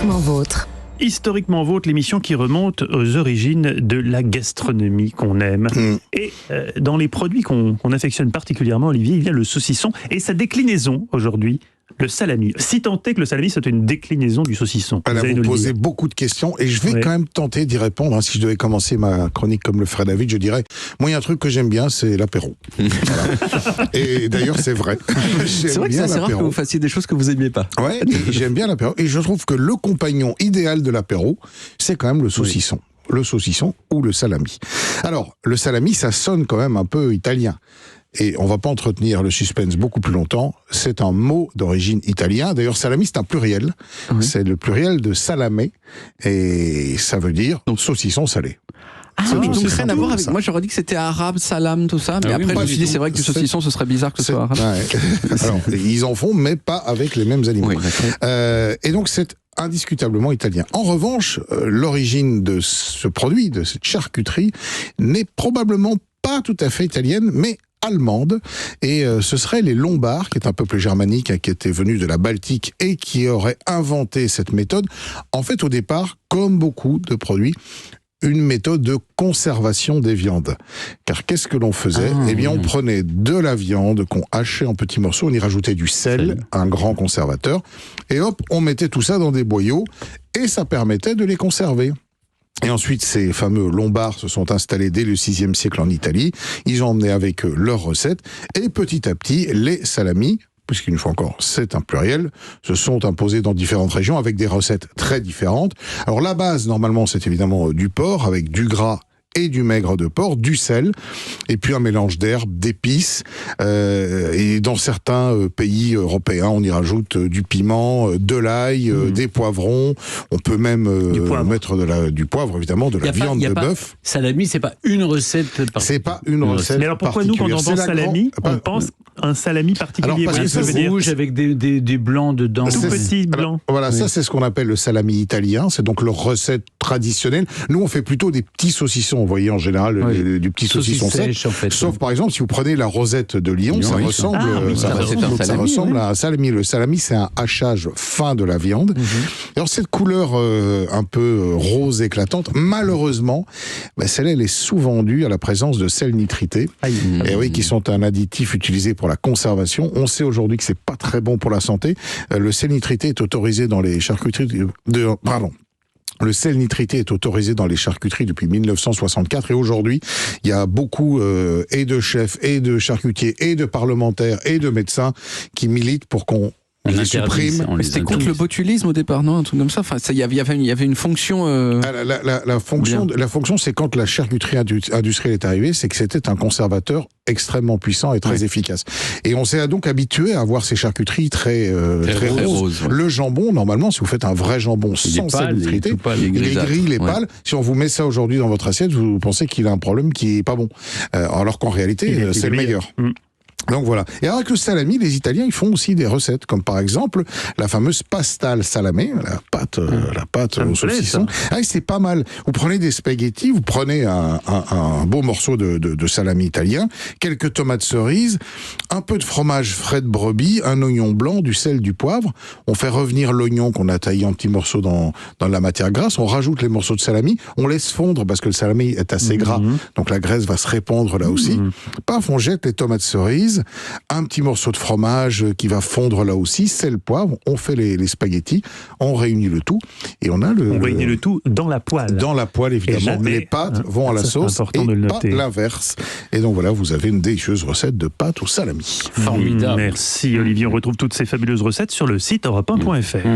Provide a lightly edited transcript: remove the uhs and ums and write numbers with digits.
Historiquement vôtre. Historiquement Vôtre, l'émission qui remonte aux origines de la gastronomie qu'on aime. Et dans les produits qu'on affectionne particulièrement, Olivier, il y a le saucisson et sa déclinaison aujourd'hui, le salami. Si tant est que le salami, c'est une déclinaison du saucisson. Vous posez beaucoup de questions et je vais quand même tenter d'y répondre. Si je devais commencer ma chronique comme le ferait David, je dirais, moi il y a un truc que j'aime bien, c'est l'apéro. Voilà. Et d'ailleurs c'est vrai. C'est vrai que c'est assez rare que vous fassiez des choses que vous aimiez pas. Ouais, j'aime bien l'apéro et je trouve que le compagnon idéal de l'apéro, c'est quand même le saucisson. Oui. Le saucisson ou le salami. Alors, le salami, ça sonne quand même un peu italien. Et on va pas entretenir le suspense beaucoup plus longtemps. C'est un mot d'origine italien. D'ailleurs, salami, c'est un pluriel. Oui. C'est le pluriel de salame. Et ça veut dire saucisson salé. Ah, donc rien à voir avec... Moi, j'aurais dit que c'était arabe, salam, tout ça. Mais après, je me suis dit, c'est vrai que du saucisson, ce serait bizarre que ce soit arabe. Ouais. Alors, ils en font, mais pas avec les mêmes aliments. Oui, et donc, c'est indiscutablement italien. En revanche, l'origine de ce produit, de cette charcuterie, n'est probablement pas tout à fait italienne, mais allemande, et ce serait les Lombards, qui est un peuple germanique qui était venu de la Baltique et qui aurait inventé cette méthode. En fait, au départ, comme beaucoup de produits, une méthode de conservation des viandes. Car qu'est-ce que l'on faisait ? Eh bien, on prenait de la viande qu'on hachait en petits morceaux, on y rajoutait du sel, un grand conservateur, et hop, on mettait tout ça dans des boyaux, et ça permettait de les conserver. Et ensuite, ces fameux Lombards se sont installés dès le VIe siècle en Italie. Ils ont emmené avec eux leurs recettes. Et petit à petit, les salamis, puisqu'une fois encore, c'est un pluriel, se sont imposés dans différentes régions avec des recettes très différentes. Alors la base, normalement, c'est évidemment du porc avec du gras et du maigre de porc, du sel, et puis un mélange d'herbes, d'épices, et dans certains pays européens, on y rajoute du piment, de l'ail, des poivrons, on peut même mettre du poivre, évidemment, de la viande de bœuf. Salami, c'est pas une recette particulière. C'est pas une recette. Mais alors pourquoi nous, quand on entend salami, on pense un salami particulier? Alors, parce que c'est rouge avec des blancs dedans. Tout petits blancs. Voilà, ça c'est ce qu'on appelle le salami italien, c'est donc leur recette traditionnelle. Nous, on fait plutôt des petits saucissons. Vous voyez en général du petit saucisson sec. En fait, sauf par exemple si vous prenez la Rosette de Lyon, ça ressemble à un salami. Le salami, c'est un hachage fin de la viande. Alors cette couleur un peu rose éclatante, malheureusement, celle-là, elle est souvent due à la présence de sel nitrité, et oui, qui sont un additif utilisé pour la conservation. On sait aujourd'hui que c'est pas très bon pour la santé. Le sel nitrité est autorisé dans les charcuteries Le sel nitrité est autorisé dans les charcuteries depuis 1964 et aujourd'hui, il y a beaucoup et de chefs, et de charcutiers, et de parlementaires, et de médecins qui militent pour qu'on les supprime. C'était contre le botulisme au départ, non ? Un truc comme ça. Enfin, il y avait une fonction. La fonction, c'est quand la charcuterie industrielle est arrivée, c'est que c'était un conservateur extrêmement puissant et très efficace. Et on s'est donc habitué à avoir ces charcuteries très roses. Le jambon, normalement, si vous faites un vrai jambon sans sel nitrité, il est gris, il est pâle. Si on vous met ça aujourd'hui dans votre assiette, vous pensez qu'il a un problème qui est pas bon. Alors qu'en réalité, c'est le meilleur. Donc voilà. Et avec le salami, les Italiens, ils font aussi des recettes, comme par exemple la fameuse pasta al salame, la pâte au saucisson. C'est pas mal. Vous prenez des spaghettis, vous prenez un beau morceau de salami italien, quelques tomates cerises, un peu de fromage frais de brebis, un oignon blanc, du sel, du poivre. On fait revenir l'oignon qu'on a taillé en petits morceaux dans la matière grasse. On rajoute les morceaux de salami. On laisse fondre parce que le salami est assez gras. Donc la graisse va se répandre là aussi. Paf, on jette les tomates cerises, un petit morceau de fromage qui va fondre là aussi, sel, poivre, on fait les spaghettis, on réunit le tout et on a On réunit le tout dans la poêle. Dans la poêle, évidemment. Les pâtes vont à la sauce et pas l'inverse. Et donc voilà, vous avez une délicieuse recette de pâtes au salami. Formidable. Merci Olivier, on retrouve toutes ces fabuleuses recettes sur le site europe1.fr.